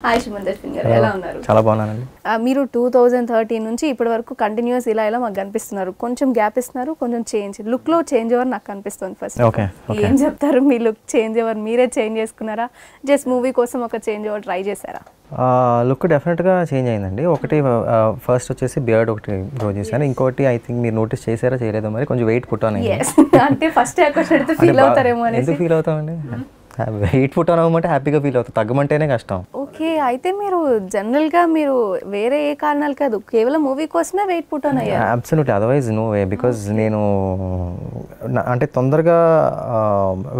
Hi సుమందర్ గారు ఎలా ఉన్నారు? చాలా బాగున్నానండి. మీరు 2013 నుంచి ఇప్పటి వరకు కంటిన్యూస్ ఇలా మాకు కనిపిస్తున్నారు. కొంచెం గ్యాప్ ఇస్తున్నారు, కొంచెం చేంజ్ లుక్ లో చేంజ్ ఓవర్ నాకు కనిపిస్తుంది. ఫస్ట్ ఏం చెప్తారు? మీ లుక్ చేంజ్ ఓవర్ మీరే చేంజ్ చేసుకున్నారా, జస్ట్ మూవీ కోసం ఒక చేంజ్ ఓవర్ ట్రై చేశారా? లుక్ డెఫినెట్గా చేంజ్ అయిందండి. ఒకటి ఫస్ట్ వచ్చేసి బియర్డ్ ఒకటి గ్రో చేశాను. ఇంకోటి ఐ థింక్ మీరు నోటీస్ చేశారా చేయలేదో మరి కొంచెం వెయిట్ పుట్ ఆన్ అయింది. అంటే ఫస్ట్ ఫీల్ అవుతారేమో అని. ఎందుకు ఫీల్ అవుతామండి? వెయిట్ పుట్ ఆన్ అవ్వమంటే హ్యాపీగా ఫీల్ అవుతుంది, తగ్గమంటేనే కష్టం. ఓకే, అయితే మీరు జనరల్గా మీరు వేరే ఏ కారణాలు కాదు, కేవలం మూవీ కోసమే వెయిట్ పుట్ ఆన్ అయ్యారు? Absolutely, otherwise no way. Because నేను అంటే తొందరగా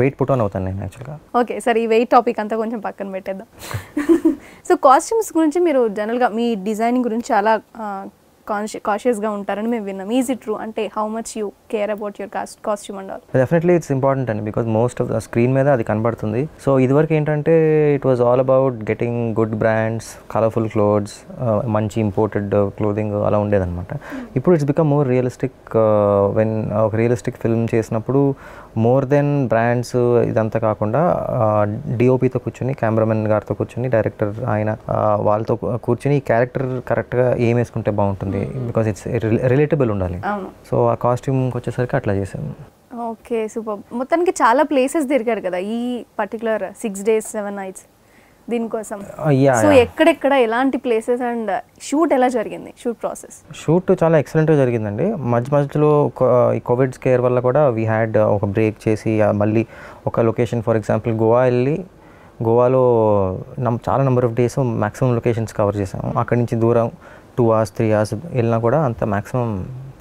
వెయిట్ పుట్ ఆన్ అవుతాను నేను యాక్చువల్గా. ఓకే, సరే ఈ వెయిట్ టాపిక్ అంతా కొంచెం పక్కన పెట్టేద్దాం. సో కాస్ట్యూమ్స్ గురించి మీరు జనరల్గా మీ డిజైనింగ్ గురించి చాలా కాషియస్గా ఉంటారని మేము విన్నాం. Is it true? అంటే how much you care about your costume and all? Definitely it's important అండి, because most of the screen మీద అది కనబడుతుంది. సో ఇదివరకు ఏంటంటే it was all about getting good brands, colourful clothes, మంచి ఇంపోర్టెడ్ క్లోదింగ్ అలా ఉండేదన్నమాట. ఇప్పుడు it's become more realistic. When ఒక రియలిస్టిక్ ఫిల్మ్ చేసినప్పుడు మోర్ దెన్ బ్రాండ్స్ ఇదంతా కాకుండా డిఓపితో కూర్చొని, కెమెరామెన్ గారితో కూర్చొని, డైరెక్టర్ ఆయన వాళ్ళతో కూర్చొని ఈ క్యారెక్టర్ కరెక్ట్గా ఏం వేసుకుంటే బాగుంటుంది, బికాజ్ ఇట్స్ రిలేటబుల్ ఉండాలి. సో ఆ కాస్ట్యూమ్ వచ్చేసరికి అట్లా చేసాము. Okay, super. మొత్తానికి చాలా ప్లేసెస్ తిరిగారు కదా ఈ పర్టికులర్ 6 days 7 nights దీనికోసం. సో ఎక్కడెక్కడ ఎలాంటి ప్లేసెస్ అండ్ షూట్ ఎలా జరిగింది? Shoot process? షూట్ చాలా ఎక్సలెంట్గా జరిగిందండి. మధ్యలో ఈ కోవిడ్ స్కేర్ వల్ల కూడా వీ హ్యాడ్ ఒక బ్రేక్ చేసి మళ్ళీ ఒక లొకేషన్, ఫర్ ఎగ్జాంపుల్ గోవా వెళ్ళి గోవాలో చాలా number of days maximum locations cover చేసాము. అక్కడి నుంచి దూరం 2 hours 3 hours వెళ్ళినా కూడా అంత మ్యాక్సిమం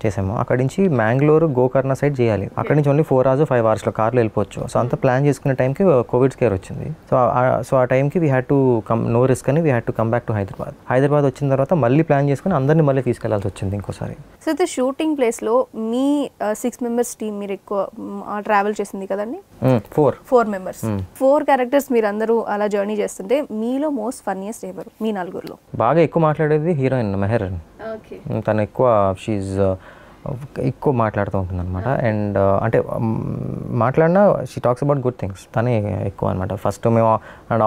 చేసాము. అక్కడి నుంచి మ్యాంగ్లూరు గోకర్ణ సైడ్ చేయాలి. అక్కడి నుంచి ఓన్లీ 4 hours 5 hours కార్లో వెళ్ళిపోవచ్చు. సో అంత ప్లాన్ చేసుకునే టైంకి కోవిడ్ స్కేర్ వచ్చింది. సో ఆ టైంకి we had to no risk అని we had to come back to Hyderabad వచ్చిన తర్వాత మళ్ళీ ప్లాన్ చేసుకుని అందరినీ మళ్ళీ తీసుకెళ్లాల్సి వచ్చింది ఇంకోసారి. సో అయితే షూటింగ్ ప్లేస్లో మీ 6 members టీమ్ మీరు ఎక్కువ ట్రావెల్ చేసింది కదండి? 4 members, 4 characters మీరు అందరూ అలా జర్నీ చేస్తుంటే మీలో మోస్ట్ ఫన్నీయెస్ట్ ఎవరు మీ నలుగురిలో? బాగా ఎక్కువ మాట్లాడేది హీరోయిన్ మెహర్. తను ఎక్కువ మాట్లాడుతూ ఉంటుంది అనమాట. అండ్ అంటే మాట్లాడినా she talks about good things. తనే ఎక్కువ అనమాట. ఫస్ట్ మేము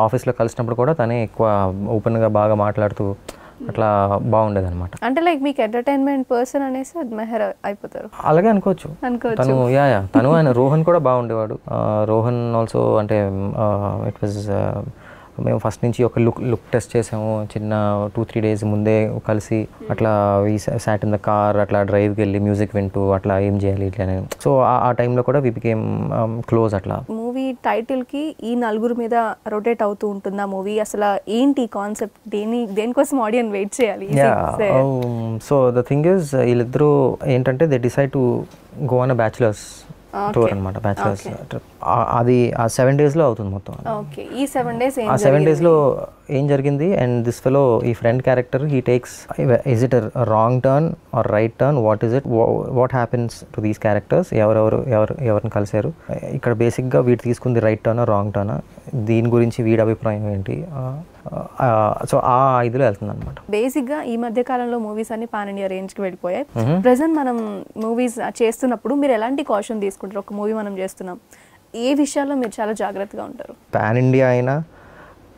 ఆఫీస్లో కలిసినప్పుడు కూడా తనే ఎక్కువ ఓపెన్గా బాగా మాట్లాడుతూ అట్లా బాగుండేది అనమాట. అంటే లైక్ మీకు ఎంటర్టైన్మెంట్ పర్సన్ అనేసి మెహర్ అయిపోతారు, అలాగే అనుకోవచ్చు. తను ఆయన రోహన్ కూడా బాగుండేవాడు. రోహన్ ఆల్సో అంటే ఇట్ వాజ్ మేము ఫస్ట్ నుంచి ఒక లుక్ టెస్ట్ చేసాము. చిన్న 2-3 days ముందే కలిసి అట్లా సాట్ ఇన్ ద కార్, అట్లా డ్రైవ్కి వెళ్ళి మ్యూజిక్ వింటూ అట్లా ఏం చేయాలి ఇట్లా. సో ఆ టైంలో కూడా వి బికేమ్ క్లోజ్. అట్లా మూవీ టైటిల్కి ఈ నలుగురు మీద రొటేట్ అవుతూ ఉంటుంది ఆ మూవీ. అసలు ఏంటి కాన్సెప్ట్? దేనికోసం ఆడియన్స్ వెయిట్ చేయాలి? సో ద థింగ్ ఇస్ వీళ్ళిద్దరూ ఏంటంటే they decide to go on a bachelors tour అనమాట. బ్యాచులర్స్ అది ఆ 7 daysలో అవుతుంది మొత్తం. ఈ 7 daysలో ఏం జరిగింది? అండ్ దిస్ ఫెలో ఈ friend character he takes, is it wrong turn or right turn, what is it, what happens to these characters, ఎవరిని కలిశారు ఇక్కడ, బేసిక్గా వీడు తీసుకుంది రైట్ టర్నా రాంగ్ టర్నా, దీని గురించి వీడి అభిప్రాయం ఏంటి. సో ఆ ఇదిలో వెళ్తుంది అనమాట. బేసిక్గా ఈ మధ్య కాలంలో మూవీస్ అన్ని పాన్ ఇండియా రేంజ్కి వెళ్ళిపోయాయి. ప్రెజెంట్ మనం మూవీస్ చేస్తున్నప్పుడు మీరు ఎలాంటి కాషన్ తీసుకుంటారు? ఒక మూవీ మనం చేస్తున్నాం, ఏ విషయాల్లో మీరు చాలా జాగ్రత్తగా ఉంటారు? పాన్ ఇండియా అయినా,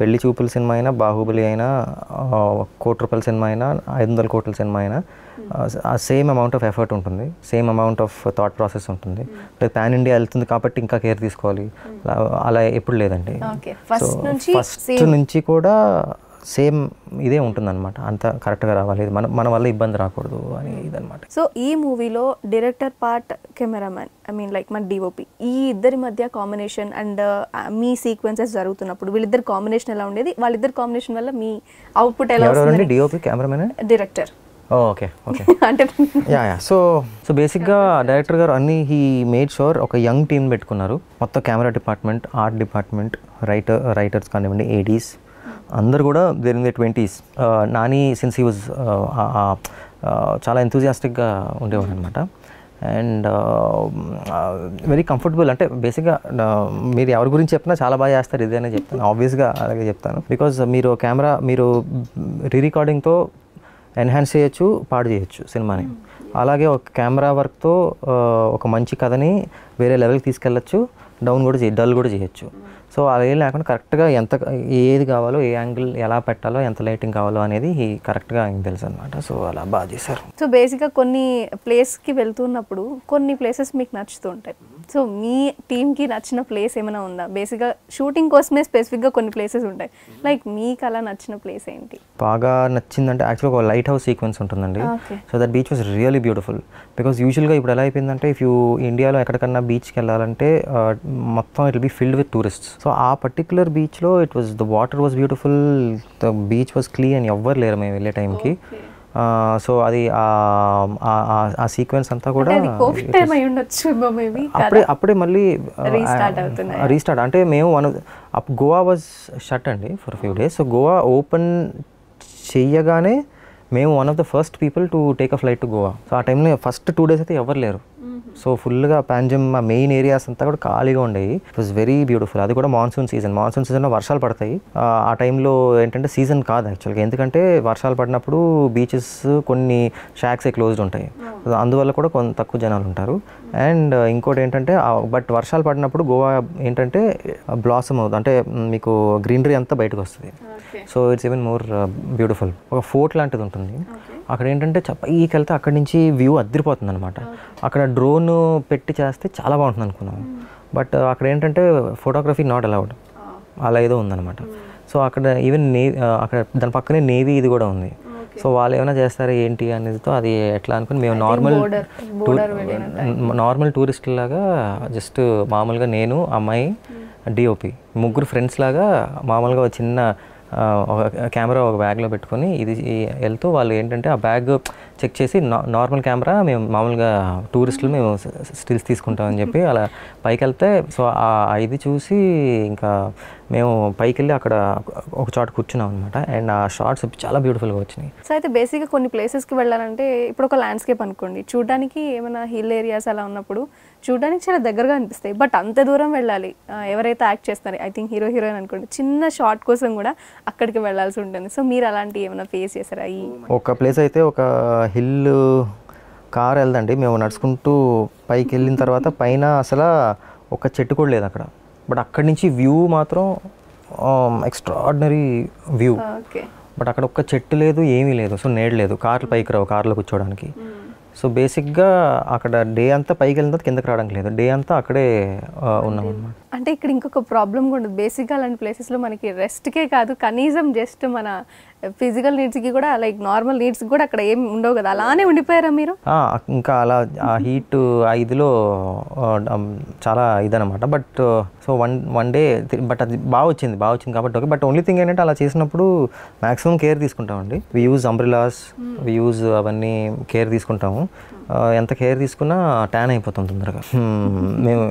పెళ్లి చూపుల సినిమా అయినా, బాహుబలి అయినా, 1 కోటి రూపాయల సినిమా అయినా, 500 కోట్ల సినిమా అయినా సేమ్ అమౌంట్ ఆఫ్ ఎఫర్ట్ ఉంటుంది, same amount of thought process ఉంటుంది. పాన్ ఇండియా వెళ్తుంది కాబట్టి ఇంకా కేర్ తీసుకోవాలి అలా ఎప్పుడు లేదండి. సో ఫస్ట్ నుంచి కూడా సేమ్ ఇదే ఉంటుందన్నమాట. అంత కరెక్ట్గా రావాలి, మన వల్ల ఇబ్బంది రాకూడదు అని ఇదనమాట. సో ఈ మూవీలో director part, cameraman, I mean like మన డిఓపి, ఈ ఇద్దరి మధ్య కాంబినేషన్ అండ్ మీ సీక్వెన్సెస్ జరుగుతున్నప్పుడు వీళ్ళిద్దరు కాంబినేషన్ ఎలా ఉండేది? వాళ్ళిద్దరు కాంబినేషన్ వల్ల మీ అవుట్పుట్ ఎలా వస్తుంది? DOP, cameraman, director. ఓకే అంటే సో బేసిక్గా డైరెక్టర్ గారు అన్ని హీ మేడ్ షూర్ ఒక యంగ్ టీమ్ పెట్టుకున్నారు. మొత్తం camera department, art department, writers కానివ్వండి, ఏడీస్ అందరు కూడా there in the 20s. Nani since he was చాలా ఎంతూజియాస్టిక్గా ఉండేవాడు అనమాట. And very comfortable. అంటే బేసిక్గా మీరు ఎవరి గురించి చెప్పినా చాలా బాగా చేస్తారు ఇదేనే చెప్తాను, ఆబ్వియస్గా అలాగే చెప్తాను. బికాజ్ మీరు రికార్డింగ్తో ఎన్హాన్స్ చేయొచ్చు, పాడు చేయొచ్చు సినిమాని. అలాగే ఒక కెమెరా వర్క్తో ఒక మంచి కథని వేరే లెవెల్కి తీసుకెళ్ళచ్చు, డౌన్ కూడా డల్ కూడా చేయొచ్చు. సో అలా ఏం లేకుండా కరెక్ట్గా ఎంత ఏది కావాలో, ఏ యాంగిల్ ఎలా పెట్టాలో, ఎంత లైటింగ్ కావాలో అనేది కరెక్ట్గా ఆయనకు తెలుసు అనమాట. సో అలా బాగా చేశారు. సో బేసిక్గా కొన్ని ప్లేస్కి వెళ్తున్నప్పుడు కొన్ని ప్లేసెస్ మీకు నచ్చుతూ ఉంటాయి. సో మీ టీమ్కి నచ్చిన ప్లేస్ ఏమైనా ఉందా? బేసిక్గా షూటింగ్ కోసమే స్పెసిఫిక్గా కొన్ని ప్లేసెస్ ఉంటాయి, లైక్ మీకు అలా నచ్చిన ప్లేస్ ఏంటి? బాగా నచ్చిందంటే యాక్చువల్గా ఒక లైట్ హౌస్ సీక్వెన్స్ ఉంటుందండి. So that beach was really beautiful. Because యూజువల్గా ఇప్పుడు ఎలా అయిపోయిందంటే ఇఫ్ యూ ఇండియాలో ఎక్కడికన్నా బీచ్కి వెళ్ళాలంటే మొత్తం it will be filled with tourists. So ఆ పర్టికులర్ బీచ్లో the water was beautiful, the beach was clean అని ఎవ్వరు లేరు మేము వెళ్ళే టైంకి. సో అది ఆ సీక్వెన్స్ అంతా కూడా అప్పుడే మళ్ళీ రీస్టార్ట్. అంటే మేము గోవా వాజ్ షట్ అండి for few days. So Goa open చెయ్యగానే మేము one of the first people to take a flight to Goa. So ఆ టైంలో ఫస్ట్ 2 days అయితే ఎవరు లేరు. సో ఫుల్గా పాంజమ్ ఆ మెయిన్ ఏరియాస్ అంతా కూడా ఖాళీగా ఉండేవి. It was very beautiful. అది కూడా మాన్సూన్ సీజన్లో వర్షాలు పడతాయి. ఆ టైంలో ఏంటంటే సీజన్ కాదు యాక్చువల్గా, ఎందుకంటే వర్షాలు పడినప్పుడు బీచెస్ కొన్ని షాక్సే క్లోజ్డ్ ఉంటాయి. అందువల్ల కూడా కొంత తక్కువ జనాలు ఉంటారు. అండ్ ఇంకోటి ఏంటంటే బట్ వర్షాలు పడినప్పుడు గోవా ఏంటంటే బ్లాసమ్ అవుతుంది, అంటే మీకు గ్రీనరీ అంతా బయటకు వస్తుంది. So it's even more beautiful. ఒక ఫోర్ట్ లాంటిది ఉంటుంది అక్కడ. ఏంటంటే పైకి వెళ్తే అక్కడి నుంచి వ్యూ అద్దరిపోతుంది అనమాట. అక్కడ డ్రోన్ పెట్టి చేస్తే చాలా బాగుంటుంది అనుకున్నాం. బట్ అక్కడ ఏంటంటే ఫోటోగ్రఫీ నాట్ అలౌడ్, అలా ఏదో ఉందన్నమాట. సో అక్కడ ఈవెన్ అక్కడ దాని పక్కనే నేవీ ఇది కూడా ఉంది. సో వాళ్ళు ఏమైనా చేస్తారా ఏంటి అనేదితో అది ఎట్లా అనుకుని మేము నార్మల్ టూరిస్ట్ లాగా జస్ట్ మామూలుగా నేను, అమ్మాయి, డిఓపి, 3 ఫ్రెండ్స్ లాగా మామూలుగా ఒక చిన్న ఒక కెమెరా ఒక బ్యాగ్లో పెట్టుకొని ఇది వెళ్తూ వాళ్ళు ఏంటంటే ఆ బ్యాగ్ చెక్ చేసి నార్మల్ కెమెరా మేము మామూలుగా టూరిస్టులు మేము స్టిల్స్ తీసుకుంటామని చెప్పి అలా పైకి వెళ్తే సో ఇది చూసి ఇంకా మేము పైకి వెళ్ళి అక్కడ ఒక చోట కూర్చున్నాం అనమాట. అండ్ ఆ షార్ట్స్ చాలా బ్యూటిఫుల్గా వచ్చినాయి. సో అయితే బేసిక్గా కొన్ని ప్లేసెస్కి వెళ్ళాలంటే ఇప్పుడు ఒక ల్యాండ్స్కేప్ అనుకోండి, చూడడానికి ఏమైనా హిల్ ఏరియాస్ అలా ఉన్నప్పుడు చూడడానికి చాలా దగ్గరగా అనిపిస్తాయి. బట్ అంత దూరం వెళ్ళాలి, ఎవరైతే యాక్ట్ చేస్తున్నారో ఐ థింక్ హీరోయిన్ అనుకోండి, చిన్న షార్ట్ కోసం కూడా అక్కడికి వెళ్ళాల్సి ఉంటుంది. సో మీరు అలాంటివి ఏమైనా ఫేస్ చేశారా? ఒక ప్లేస్ అయితే ఒక హిల్ కార్ వెళ్దండి, మేము నడుచుకుంటూ పైకి వెళ్ళిన తర్వాత పైన అసలు ఒక చెట్టు కూడా లేదు అక్కడ. బట్ అక్కడి నుంచి వ్యూ మాత్రం ఎక్స్ట్రాడినరీ వ్యూ. బట్ అక్కడ ఒక్క చెట్టు లేదు, ఏమీ లేదు. సో నీడ లేదు, కార్లు పైకి రావు కార్లో కూర్చోవడానికి. సో బేసిక్గా అక్కడ డే అంతా పైకి వెళ్ళిన తర్వాత కిందకి రావడానికి లేదు, డే అంతా అక్కడే ఉన్నాం అన్నమాట. అంటే ఇక్కడ ఇంకొక ప్రాబ్లం కూడా ఉంది. బేసిక్గా అలాంటి ప్లేసెస్లో మనకి రెస్ట్కే కాదు, కనీసం జస్ట్ మన ఫిజికల్ నీడ్స్కి కూడా లైక్ నార్మల్ నీడ్స్కి కూడా అక్కడ ఏం ఉండవు కదా, అలానే ఉండిపోయారా మీరు? ఇంకా అలా ఆ హీట్ ఆ ఇదిలో చాలా ఇదనమాట. But so one day but అది బాగా వచ్చింది కాబట్టి ఓకే. బట్ ఓన్లీ థింగ్ ఏంటంటే అలా చేసినప్పుడు మ్యాక్సిమం కేర్ తీసుకుంటామండి. We use umbrellas, we use అవన్నీ కేర్ తీసుకుంటాము. ఎంత కేర్ తీసుకున్నా ట్యాన్ అయిపోతాం తొందరగా. మేము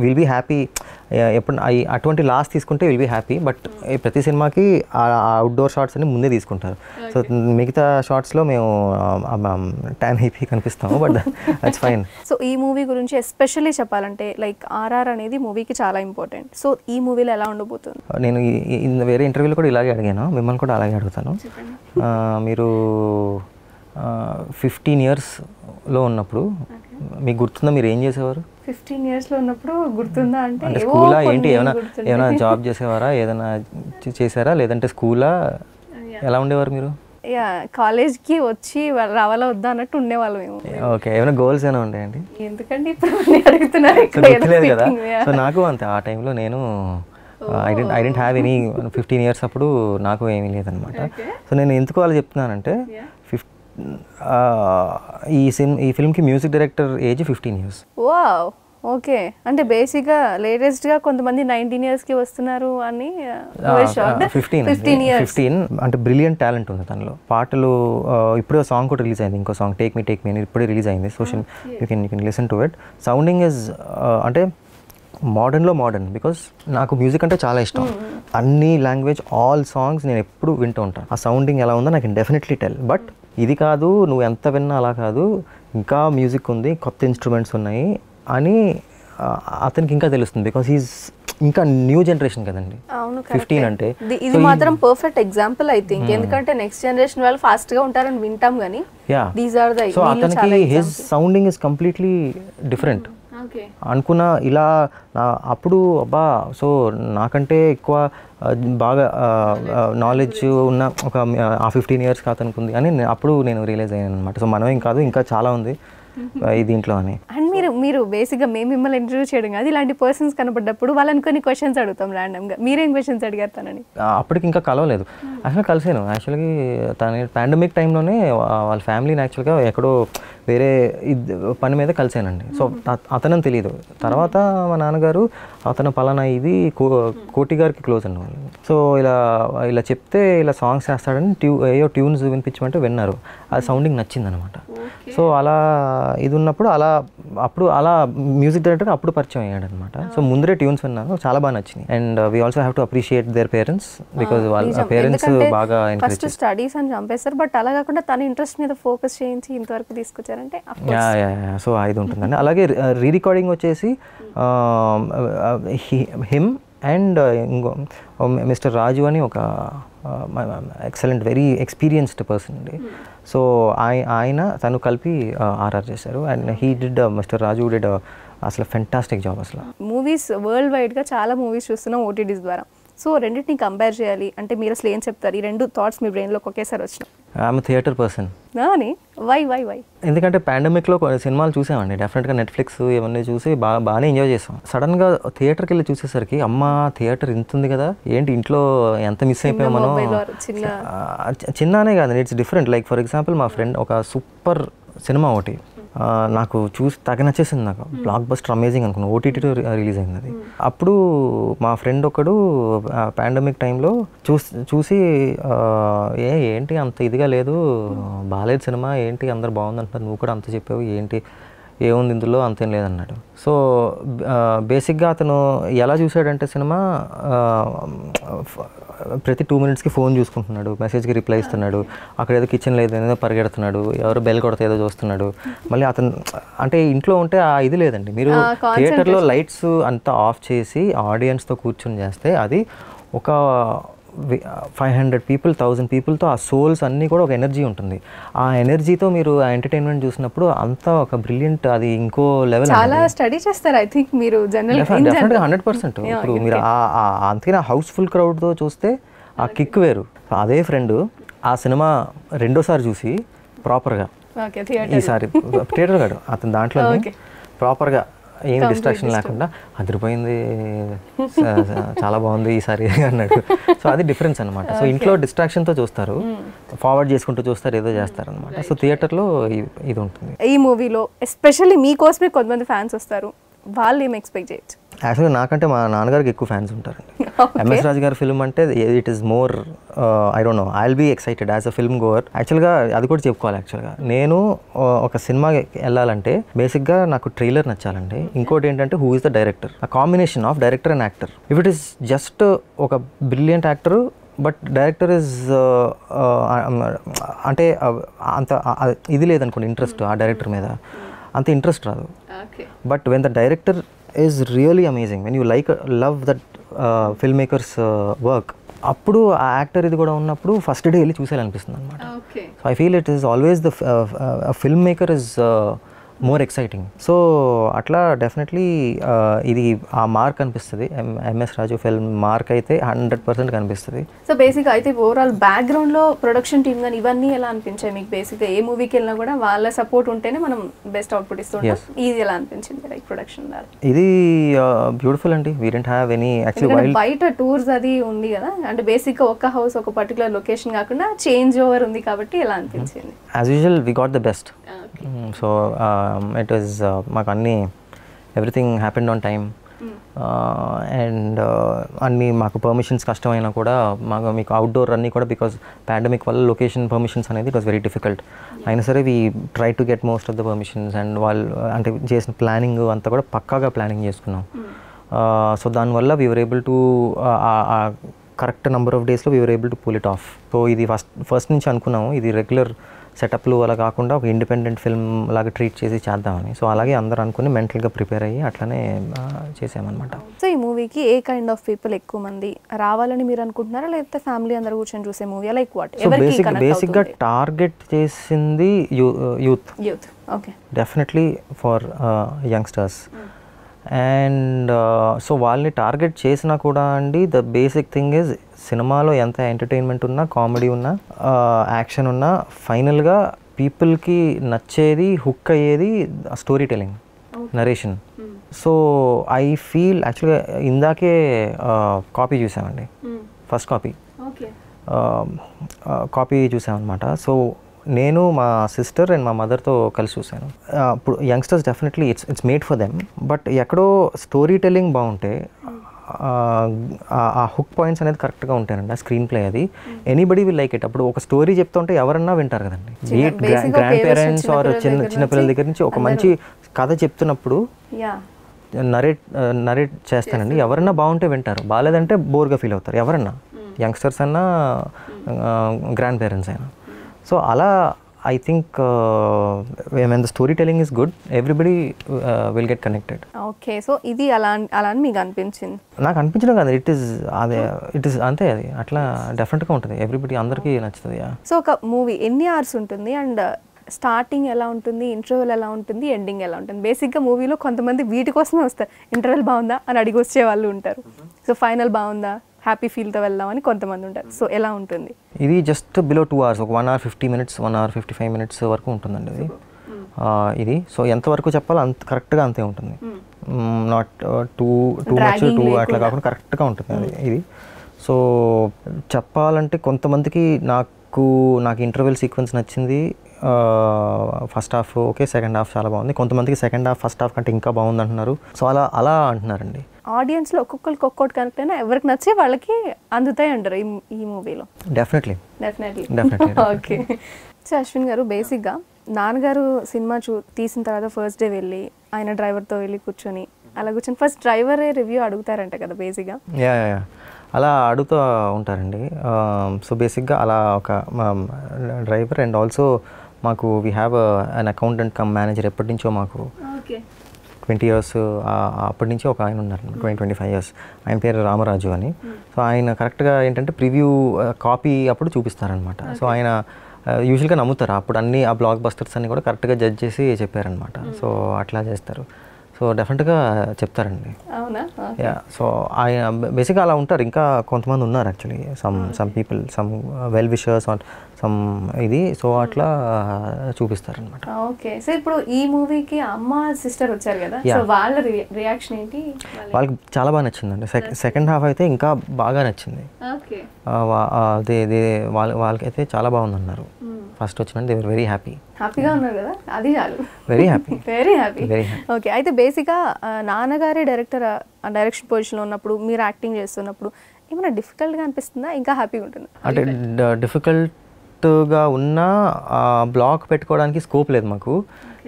విల్ బీ హ్యాపీ ఎప్పుడు అటువంటి లాస్ తీసుకుంటే విల్ బీ హ్యాపీ. బట్ ప్రతి సినిమాకి ఆ అవుట్డోర్ షాట్స్ అన్ని ముందే తీసుకుంటారు. సో మిగతా షాట్స్లో మేము ట్యాన్ అయిపోయి కనిపిస్తాము, బట్ దట్స్ ఫైన్. సో ఈ మూవీ గురించి ఎస్పెషల్లీ చెప్పాలంటే లైక్ ఆర్ఆర్ అనేది మూవీకి చాలా ఇంపార్టెంట్. సో ఈ మూవీలో ఎలా ఉండబోతుంది? నేను వేరే ఇంటర్వ్యూలో కూడా ఇలాగే అడిగాను, మిమ్మల్ని కూడా అలాగే అడుగుతాను. మీరు 15 yearsలో ఉన్నప్పుడు మీకు గుర్తుందా మీరు ఏం చేసేవారు? 15 yearsలో ఉన్నప్పుడు గుర్తుందా అంటే స్కూలా ఏంటి, ఏమైనా జాబ్ చేసేవారా, ఏదైనా చేశారా, లేదంటే స్కూలా, ఎలా ఉండేవారు మీరు? కాలేజ్కి వచ్చి రావాలా వద్దా అన్నట్టు ఉండేవాళ్ళు మేము. ఓకే, ఏమైనా గోల్స్ ఏమైనా ఉంటాయండి? ఎందుకంటే ఇప్పుడు అడుగుతున్నారు కదా. సో నాకు అంతే, ఆ టైంలో నేను I didn't have any 15 years అప్పుడు నాకు ఏమీ లేదనమాట. సో నేను ఎందుకు అలా చెప్తున్నానంటే ఈ ఫిల్మ్కి music director age 15 years. Wow, okay. అంటే బేసిక్గా లేటెస్ట్గా కొంతమంది 19 yearsకి వస్తున్నారు అని. 15 అంటే బ్రిలియంట్ టాలెంట్ ఉంది తనలో. పాటలు ఇప్పుడే సాంగ్ కూడా రిలీజ్ అయింది, ఇంకో సాంగ్ టేక్ మీ అని ఇప్పుడే రిలీజ్ అయింది. Social you can listen to it. Sounding is అంటే మోడర్న్, బికాస్ నాకు మ్యూజిక్ అంటే చాలా ఇష్టం. అన్ని లాంగ్వేజ్ ఆల్ సాంగ్స్ నేను ఎప్పుడు వింటూ ఉంటాను. ఆ సౌండింగ్ ఎలా ఉందో నాకు డెఫినెట్లీ టెల్. బట్ ఇది కాదు, నువ్వు ఎంత విన్నా అలా కాదు, ఇంకా మ్యూజిక్ ఉంది, కొత్త ఇన్స్ట్రుమెంట్స్ ఉన్నాయి అని అతనికి ఇంకా తెలుస్తుంది. బికాస్ ఈజ్ ఇంకా న్యూ జనరేషన్ కదండి 15 అంటే. ఇది మాత్రం పర్ఫెక్ట్ ఎగ్జాంపుల్ ఐ థింక్. ఎందుకంటే నెక్స్ట్ జనరేషన్ వాళ్ళు ఫాస్ట్ గా ఉంటారని వింటాం, కానీ దీస్ ఆర్ ద. సో అతనికి his sounding is completely different. అనుకున్న ఇలా అప్పుడు అబ్బా సో నాకంటే ఎక్కువ బాగా నాలెడ్జ్ ఉన్న ఒక 15 years కాతనుకుంది అని అప్పుడు నేను రియలైజ్ అయ్యాను అనమాట. సో మనమేం కాదు, ఇంకా చాలా ఉంది దీంట్లో అని. అండ్ మీరు బేసిక్గా మేము మిమ్మల్ని ఇంటర్వ్యూ చేయడం కాదు, ఇలాంటి పర్సన్స్ కనపడ్డప్పుడు వాళ్ళని కొన్ని క్వశ్చన్స్ అడుగుతాం ర్యాండమ్గా. మీరేం క్వశ్చన్స్ అడిగారు తనని? అప్పటికి ఇంకా కలవలేదు, యాక్చువల్గా కలిసాను. యాక్చువల్గా తన పాండమిక్ టైంలోనే వాళ్ళ ఫ్యామిలీని యాక్చువల్గా ఎక్కడో వేరే పని మీద కలిసానండి. సో అతనని తెలియదు. తర్వాత మా నాన్నగారు అతను పలానా ఇది కోటి గారికి క్లోజ్ అండి వాళ్ళు. సో ఇలా చెప్తే ఇలా సాంగ్స్ చేస్తాడని ఏయో ట్యూన్స్ వినిపించమంటే విన్నారు. అది సౌండింగ్ నచ్చింది అనమాట. సో అలా ఇది ఉన్నప్పుడు అలా మ్యూజిక్ డైరెక్టర్ అప్పుడు పరిచయం అయ్యాడు అనమాట. సో ముందరే ట్యూన్స్ విన్నాను, చాలా బాగా నచ్చినాయి. And we also have to appreciate their parents because వాళ్ళ పేరెంట్స్ బాగా ఫస్ట్ స్టడీస్ అని చంపేస్తారు, బట్ అలా కాకుండా తన ఇంట్రెస్ట్ మీద ఫోకస్ చేయించి ఇంతవరకు తీసుకొచ్చారంటే సో ఇది ఉంటుందండి. అలాగే రీ రికార్డింగ్ వచ్చేసి హిమ్ అండ్ ఇంకో మిస్టర్ రాజు అని ఒక ఎక్సలెంట్ వెరీ ఎక్స్పీరియన్స్డ్ పర్సన్ అండి. సో తను కలిపి ఆర్ఆర్ చేశారు. And he did mister Raju did అసలు ఫెంటాస్టిక్ జాబ్. అసలు మూవీస్ వరల్డ్ వైడ్గా చాలా మూవీస్ చూస్తున్నాం ఓటీటీస్ ద్వారా. సో రెండింటిని కంపేర్ చేయాలి అంటే మీరు అసలు ఏం చెప్తారు? ఈ రెండు థాట్స్ మీ బ్రెయిన్లోకి ఒకేసారి వచ్చినాయి. I'm theatre person. వై ఎందుకంటే పాండమిక్లో కొన్ని సినిమాలు చూసామండి, డెఫినెట్గా నెట్ఫ్లిక్స్ ఇవన్నీ చూసి బాగానే ఎంజాయ్ చేస్తాం. సడన్గా థియేటర్కి వెళ్ళి చూసేసరికి అమ్మ థియేటర్ ఇంత ఉంది కదా, ఏంటి ఇంట్లో ఎంత మిస్ అయిపోయాం మనం. చిన్ననే కాదు, it's different. Like for example మా ఫ్రెండ్ ఒక సూపర్ సినిమా ఒకటి నాకు చూసి తెగ నచ్చేసింది. నాకు బ్లాక్ బస్టర్ అమేజింగ్ అనుకున్నాను. ఓటీటీలో రిలీజ్ అయింది అది. అప్పుడు మా ఫ్రెండ్ ఒకడు పాండమిక్ టైంలో చూసి ఏంటి అంత ఇదిగా లేదు, బాగాలేదు సినిమా, ఏంటి అందరు బాగుందంటున్నారు, నువ్వు కూడా అంత చెప్పావు, ఏంటి ఏముంది ఇందులో అంతేం లేదన్నాడు. సో బేసిక్గా అతను ఎలా చూసాడంటే సినిమా ప్రతి 2 minutesకి ఫోన్ చూసుకుంటున్నాడు, మెసేజ్కి రిప్లై ఇస్తున్నాడు, అక్కడ ఏదో కిచెన్ లేదు ఏదో పరిగెడుతున్నాడు, ఎవరు బెల్ కొడితే ఏదో చూస్తున్నాడు. మళ్ళీ అతను అంటే ఇంట్లో ఉంటే ఇది లేదండి. మీరు థియేటర్లో లైట్స్ అంతా ఆఫ్ చేసి ఆడియన్స్తో కూర్చొని చేస్తే అది ఒక 500 people 1000 peopleతో ఆ సోల్స్ అన్నీ కూడా ఒక ఎనర్జీ ఉంటుంది. ఆ ఎనర్జీతో మీరు ఆ ఎంటర్టైన్మెంట్ చూసినప్పుడు అంతా ఒక బ్రిలియంట్, అది ఇంకో లెవెల్. చాలా స్టడీ చేస్తారు ఐ థింక్ మీరు జనరల్గా 100%. ఇప్పుడు మీరు అంతేనా హౌస్ఫుల్ క్రౌడ్తో చూస్తే ఆ కిక్ వేరు. అదే ఫ్రెండ్ ఆ సినిమా రెండోసారి చూసి ప్రాపర్గా, ఈసారి థియేటర్ కాదు అతను దాంట్లో ప్రాపర్గా ఏం డిస్ట్రాక్షన్ లేకుండా అదిరిపోయింది, చాలా బాగుంది ఈసారి అన్నాడు. సో అది డిఫరెన్స్ అనమాట. సో ఇంట్లో డిస్ట్రాక్షన్తో చూస్తారు, ఫార్వర్డ్ చేసుకుంటూ చూస్తారు, ఏదో చేస్తారు అనమాట. సో థియేటర్లో ఇది ఉంటుంది. ఈ మూవీలో ఎస్పెషల్లీ మీకోసమే కొంతమంది ఫ్యాన్స్ వస్తారు, వాళ్ళు ఏం ఎక్స్పెక్ట్ చేయొచ్చు? యాక్చువల్గా నాకంటే మా నాన్నగారికి ఎక్కువ ఫ్యాన్స్ ఉంటారండి. ఎంఎస్ రాజు గారి ఫిల్మ్ అంటే it is more I don't know, I will be excited as a film goer. యాక్చువల్గా అది కూడా చెప్పుకోవాలి. యాక్చువల్గా నేను ఒక సినిమాకి వెళ్ళాలంటే బేసిక్గా నాకు ట్రైలర్ నచ్చాలండి. ఇంకోటి ఏంటంటే హూ ఇస్ ద డైరెక్టర్, ఆ combination of director and actor. If it is just ఒక brilliant actor but director is అంటే అంత ఇది లేదనుకోండి, ఇంట్రెస్ట్ ఆ డైరెక్టర్ మీద అంత ఇంట్రెస్ట్ రాదు. But when the director is really amazing, when you love that film makers work, అప్పుడు ఆ యాక్టర్ ఇది కూడా ఉన్నప్పుడు ఫస్ట్ డే వెళ్ళి చూసేయాలనిపిస్తుంది అనమాట. So I feel it is always the film maker is more exciting. So అట్లా definitely ఇది ఆ మార్క్ అనిపిస్తుంది. ఎంఎస్ రాజు ఫిల్మ్ మార్క్ అయితే 100% కనిపిస్తుంది. సో బేసిక్గా అయితే ఓవరాల్ బ్యాక్గ్రౌండ్లో ప్రొడక్షన్ టీమ్ కానీ ఇవన్నీ ఎలా అనిపించాయి మీకు? బేసిక్గా ఏ మూవీకి వెళ్ళినా కూడా వాళ్ళ సపోర్ట్ ఉంటేనే మనం బెస్ట్ అవుట్పుట్ ఇస్తుంటాం. ఇది ఎలా అనిపించింది లైక్ ప్రొడక్షన్? ఇది బ్యూటిఫుల్ అండి. We don't have any actually బయట టూర్స్ అది ఉంది కదా, అంటే బేసిక్గా ఒక హౌస్ ఒక పర్టికులర్ లొకేషన్ కాకుండా చేంజ్ ఓవర్ ఉంది కాబట్టి ఎలా అనిపించింది? As usual we got the best. So it was మాకు అన్నీ everything happened on time. And అన్నీ మాకు పర్మిషన్స్ కష్టమైనా కూడా మీకు అవుట్డోర్ అన్నీ కూడా బికాజ్ పాండమిక్ వల్ల లొకేషన్ పర్మిషన్స్ అనేది ఇట్ వాస్ వెరీ డిఫికల్ట్. అయినా సరే we try to get most of the permissions. And వాళ్ళు అంటే చేసిన ప్లానింగ్ అంతా కూడా పక్కాగా ప్లానింగ్ చేసుకున్నాం. సో దానివల్ల we were able to correct number of డేస్లో we are able to pull it off. So ఇది ఫస్ట్ నుంచి అనుకున్నాము ఇది రెగ్యులర్ సెటప్లు అలా కాకుండా ఒక ఇండిపెండెంట్ ఫిల్మ్ లాగా ట్రీట్ చేసి చేద్దామని. సో అలాగే అందరూ అనుకుని మెంటల్గా ప్రిపేర్ అయ్యి అట్లనే చేసామన్నమాట. సో ఈ మూవీకి ఏ కైండ్ ఆఫ్ పీపుల్ ఎక్కువ మంది రావాలని మీరు అనుకుంటున్నారా, లేకపోతే ఫ్యామిలీ అందరూ కూర్చొని చూసే మూవీ లైక్ వాట్? సో బేసిక్గా టార్గెట్ చేసింది youth. Okay, definitely for youngsters. And so వాళ్ళని టార్గెట్ చేసినా కూడా అండి ద బేసిక్ థింగ్ ఈజ్ సినిమాలో ఎంత ఎంటర్టైన్మెంట్ ఉన్నా, కామెడీ ఉన్నా, యాక్షన్ ఉన్నా, ఫైనల్గా పీపుల్కి నచ్చేది, హుక్ అయ్యేది story telling, narration. So I feel యాక్చువల్గా ఇందాకే కాపీ చూసామండి, ఫస్ట్ కాపీ చూసామన్నమాట. సో నేను మా సిస్టర్ అండ్ మా మదర్తో కలిసి చూశాను. ఇప్పుడు youngsters definitely it's made for them, but ఎక్కడో స్టోరీ టెల్లింగ్ బాగుంటే ఆ హుక్ పాయింట్స్ అనేది కరెక్ట్గా ఉంటాయండి. ఆ స్క్రీన్ ప్లే అది ఎనీబడి విల్ లైక్ ఇట్. అప్పుడు ఒక స్టోరీ చెప్తుంటే ఎవరన్నా వింటారు కదండి. గ్రాండ్ పేరెంట్స్ ఆర్ చిన్నపిల్లల దగ్గర నుంచి ఒక మంచి కథ చెప్తున్నప్పుడు నరేట్ చేస్తానండి, ఎవరన్నా బాగుంటే వింటారు, బాగాలేదంటే బోర్గా ఫీల్ అవుతారు ఎవరన్నా, యంగ్స్టర్స్ అన్నా గ్రాండ్ పేరెంట్స్ అయినా. సో అలా I think when the story telling is good everybody will get connected. Okay, so ఇది అలా అని మీకు అనిపించింది? నాకు అనిపించడం కాదు, ఇట్ ఈస్ అంతే, అది అట్లా డెఫినెట్గా ఉంటుంది, ఎవ్రీబడి అందరికీ నచ్చుతుంది. సో ఒక మూవీ ఎన్ని అవర్స్ ఉంటుంది అండ్ స్టార్టింగ్ ఎలా ఉంటుంది, ఇంటర్వెల్ ఎలా ఉంటుంది, ఎండింగ్ ఎలా ఉంటుంది? బేసిక్గా మూవీలో కొంతమంది వీటి కోసమే వస్తారు, ఇంటర్వెల్ బాగుందా అని అడిగి వచ్చే వాళ్ళు ఉంటారు, సో ఫైనల్ బాగుందా హ్యాపీ ఫీల్తో వెళ్దామని కొంతమంది ఉంటారు. సో ఎలా ఉంటుంది? ఇది జస్ట్ బిలో 2 hours, ఒక 1 hour 50 minutes, 1 hour 55 minutes వరకు ఉంటుందండి ఇది. ఇది సో ఎంతవరకు చెప్పాలో అంత కరెక్ట్గా అంతే ఉంటుంది, నాట్ టూ మచ్ అట్లా కాకుండా కరెక్ట్గా ఉంటుంది అది ఇది. సో చెప్పాలంటే కొంతమందికి నాకు ఇంటర్వెల్ సీక్వెన్స్ నచ్చింది, first half okay, second half చాలా బాగుంది, కొంతమందికి సెకండ్ హాఫ్ ఫస్ట్ హాఫ్ కంటే ఇంకా బాగుంది అంటున్నారు. సో అలా అంటున్నారండి. ఆడియన్స్లో ఒక్కొక్కరికి ఒక్కొక్కటి కనెక్ట్ అయినా ఎవరికి నచ్చే వాళ్ళకి అందుతాయి అంటారు ఈ మూవీలో. డెఫినెట్లీ. ఓకే. సో అశ్విన్ గారు, బేసిక్గా నాన్నగారు సినిమా తీసిన తర్వాత ఫస్ట్ డే వెళ్ళి ఆయన డ్రైవర్తో వెళ్ళి కూర్చొని అలా కూర్చొని ఫస్ట్ డ్రైవరే రివ్యూ అడుగుతారంట కదా బేసిక్గా? యా అలా అడుగుతూ ఉంటారండి. సో బేసిక్గా అలా ఒక డ్రైవర్ అండ్ ఆల్సో మాకు we have an accountant come manager, ఎప్పటి నుంచో మాకు 20 years అప్పటి నుంచి ఒక ఆయన ఉన్నారు, 25 years, ఆయన పేరు రామరాజు అని. సో ఆయన కరెక్ట్గా ఏంటంటే ప్రివ్యూ కాపీ అప్పుడు చూపిస్తారనమాట. సో ఆయన యూజువల్గా నమ్ముతారు, అప్పుడు ఆ బ్లాక్ బస్టర్స్ అన్ని కూడా కరెక్ట్గా జడ్జ్ చేసి చెప్పారనమాట. సో అట్లా చేస్తారు, సో డెఫినెట్గా చెప్తారండి. యా, సో ఆయన బేసిక్గా అలా ఉంటారు. ఇంకా కొంతమంది ఉన్నారు actually, some people, some well wishers or some ఇది, సో అట్లా చూపిస్తారనమాట. ఓకే. సో ఇప్పుడు ఈ మూవీకి అమ్మ సిస్టర్ వచ్చారు కదా, సో వాళ్ళ రియాక్షన్ ఏంటి? వాళ్ళకి చాలా బాగా నచ్చిందండి. సెకండ్ హాఫ్ అయితే ఇంకా బాగా నచ్చింది. వాళ్ళకైతే చాలా బాగుందన్నారు. ఫస్ట్ వచ్చిన దే వర్ వెరీ హ్యాపీగా ఉన్నారు కదా, అది చాలు. Very happy. ఓకే. అయితే బేసిక్గా నాన్నగారి డైరెక్షన్ పొజిషన్లో ఉన్నప్పుడు మీరు యాక్టింగ్ చేస్తున్నప్పుడు ఏమైనా డిఫికల్ట్గా అనిపిస్తుందా, ఇంకా హ్యాపీగా ఉంటుందా? అంటే డిఫికల్ట్గా ఉన్నా బ్లాక్ పెట్టుకోవడానికి స్కోప్ లేదు మాకు,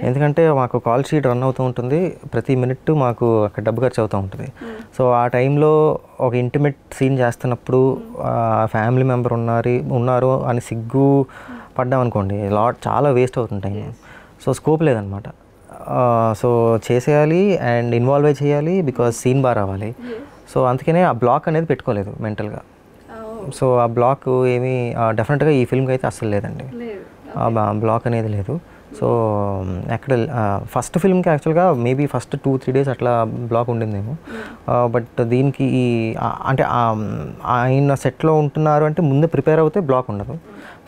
ఎందుకంటే మాకు కాల్ షీట్ రన్ అవుతూ ఉంటుంది, ప్రతి మినిట్ మాకు అక్కడ డబ్బు ఖర్చు అవుతూ ఉంటుంది. సో ఆ టైంలో ఒక ఇంటిమేట్ సీన్ చేస్తున్నప్పుడు ఫ్యామిలీ మెంబర్ ఉన్నారు అని సిగ్గు పడ్డామనుకోండి, చాలా వేస్ట్ అవుతుంటాయి. సో స్కోప్ లేదనమాట. సో చేసేయాలి అండ్ ఇన్వాల్వ్ అయి చేయాలి, బికాజ్ సీన్ బాగా రావాలి. సో అందుకనే ఆ బ్లాక్ అనేది పెట్టుకోలేదు మెంటల్గా. సో ఆ బ్లాక్ ఏమీ డెఫినెట్గా ఈ ఫిల్మ్కి అయితే అస్సలు లేదండి, ఆ బ్లాక్ అనేది లేదు. సో ఎక్కడ ఫస్ట్ ఫిల్మ్కి యాక్చువల్గా మేబీ ఫస్ట్ 2-3 days అట్లా బ్లాక్ ఉండిందేమో, బట్ దీనికి అంటే ఆయన సెట్లో ఉంటున్నారు అంటే ముందే ప్రిపేర్ అవుతే బ్లాక్ ఉండదు.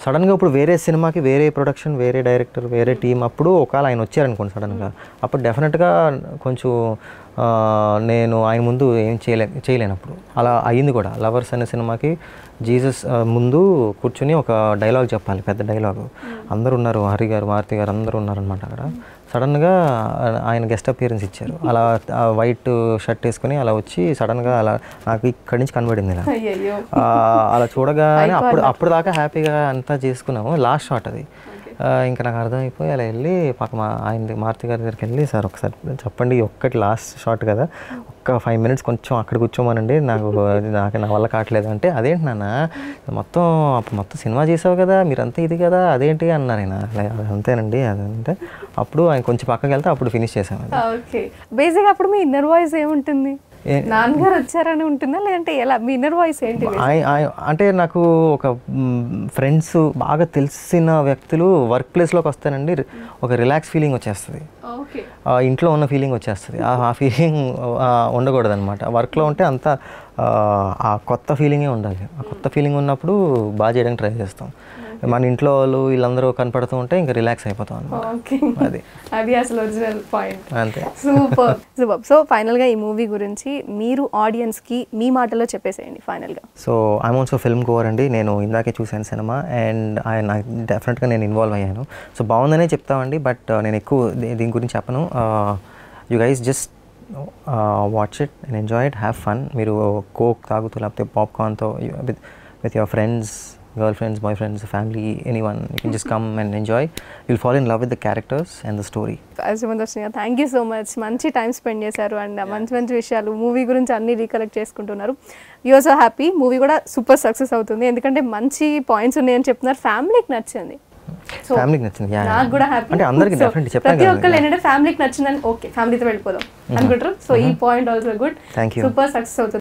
సడన్గా ఇప్పుడు వేరే సినిమాకి వేరే ప్రొడక్షన్, వేరే డైరెక్టర్, వేరే టీం, అప్పుడు ఒకవేళ ఆయన వచ్చారనుకోండి సడన్గా, అప్పుడు డెఫినెట్గా కొంచెం నేను ఆయన ముందు ఏం చేయలేనప్పుడు అలా అయ్యింది కూడా. లవర్స్ అనే సినిమాకి జీసస్ ముందు కూర్చొని ఒక డైలాగ్ చెప్పాలి, పెద్ద డైలాగు, అందరూ ఉన్నారు, హరి గారు, మారుతి గారు అందరూ ఉన్నారనమాట అక్కడ. సడన్గా ఆయన గెస్ట్ అపియరెన్స్ ఇచ్చారు, అలా వైట్ షర్ట్ వేసుకొని అలా వచ్చి సడన్గా అలా నాకు ఇక్కడి నుంచి కనబడింది. ఇలా అలా చూడగానే అప్పుడు దాకా హ్యాపీగా అంతా చేసుకున్నాము. లాస్ట్ షాట్ అది, ఇంకా నాకు అర్థమైపోయి అలా వెళ్ళి పాప ఆయన మారుతి గారి దగ్గరికి వెళ్ళి సార్ ఒకసారి చెప్పండి ఒక్కటి లాస్ట్ షాట్ కదా ఒక్క 5 minutes కొంచెం అక్కడ కూర్చోమనండి నాకు నా వల్ల కావట్లేదు అంటే అదేంటి నాన్న మొత్తం అప్పుడు మొత్తం సినిమా చేసావు కదా మీరంతా ఇది కదా అదేంటి అన్నారు ఆయన అంతేనండి అదంటే అప్పుడు ఆయన కొంచెం పక్కకి వెళ్తే అప్పుడు ఫినిష్ చేసాము. ఓకే, బేసిక్గా అప్పుడు మీ ఇన్నర్ వాయిస్ ఏముంటుంది? నాన్నగారు వచ్చారని ఉంటుందా లేదంటే ఎలా? మీ ఇన్నర్ వాయిస్ ఏంటి? అంటే నాకు ఒక ఫ్రెండ్స్ బాగా తెలిసిన వ్యక్తులు వర్క్ ప్లేస్లోకి వస్తానండి ఒక రిలాక్స్ ఫీలింగ్ వచ్చేస్తుంది, ఇంట్లో ఉన్న ఫీలింగ్ వచ్చేస్తుంది. ఆ ఫీలింగ్ ఉండకూడదు అనమాట. వర్క్లో ఉంటే అంతా ఆ కొత్త ఫీలింగే ఉండాలి. ఆ కొత్త ఫీలింగ్ ఉన్నప్పుడు బాగా చేయడానికి ట్రై చేస్తాం. మన ఇంట్లో వాళ్ళు వీళ్ళందరూ కనపడుతూ ఉంటే ఇంకా రిలాక్స్ అయిపోతాం అన్నమాట. అది అసలు ఒరిజినల్ పాయింట్. అంతే. Super super. సో ఫైనల్గా ఈ మూవీ గురించి మీరు ఆడియన్స్కి మీ మాటలో చెప్పేసేయండి ఫైనల్గా. So I'm also film Gower అండి. నేను ఇందాకే చూశాను సినిమా అండ్ నాకు డెఫినెట్గా నేను ఇన్వాల్వ్ అయ్యాను. సో బాగుందనే చెప్తామండి, బట్ నేను ఎక్కువ దీని గురించి చెప్పను. You guys just watch it and enjoy it, have fun. మీరు కోక్ తాగుతూ లేకపోతే పాప్కార్న్తో with your friends, girlfriends, boyfriends, family, anyone, you can just come and enjoy. You'll fall in love with the characters and the story. Thank you so much. మంచి time spend చేశారు and మంచి మంచి విషయాలు movie గురించి అన్ని recollect చేసుకుంటున్నారు. You're so happy. Movie కూడా super success అవుతుంది ఎందుకంటే మంచి పాయింట్స్ ఉన్నాయని చెప్తున్నారు. ఫ్యామిలీకి నచ్చింది, ఫ్యామిలీకి నచ్చింది, నాకు కూడా హ్యాపీ. అంటే అందరికీ డెఫినెట్లీ చెప్పాను. ప్రతి ఒక్కరు ఏంటంటే ఫ్యామిలీకి నచ్చిందని ఓకే ఫ్యామిలీతో వెళ్ళిపోదాం అనుకుంటారు. సో ఈ point also good, super success అవుతుంది.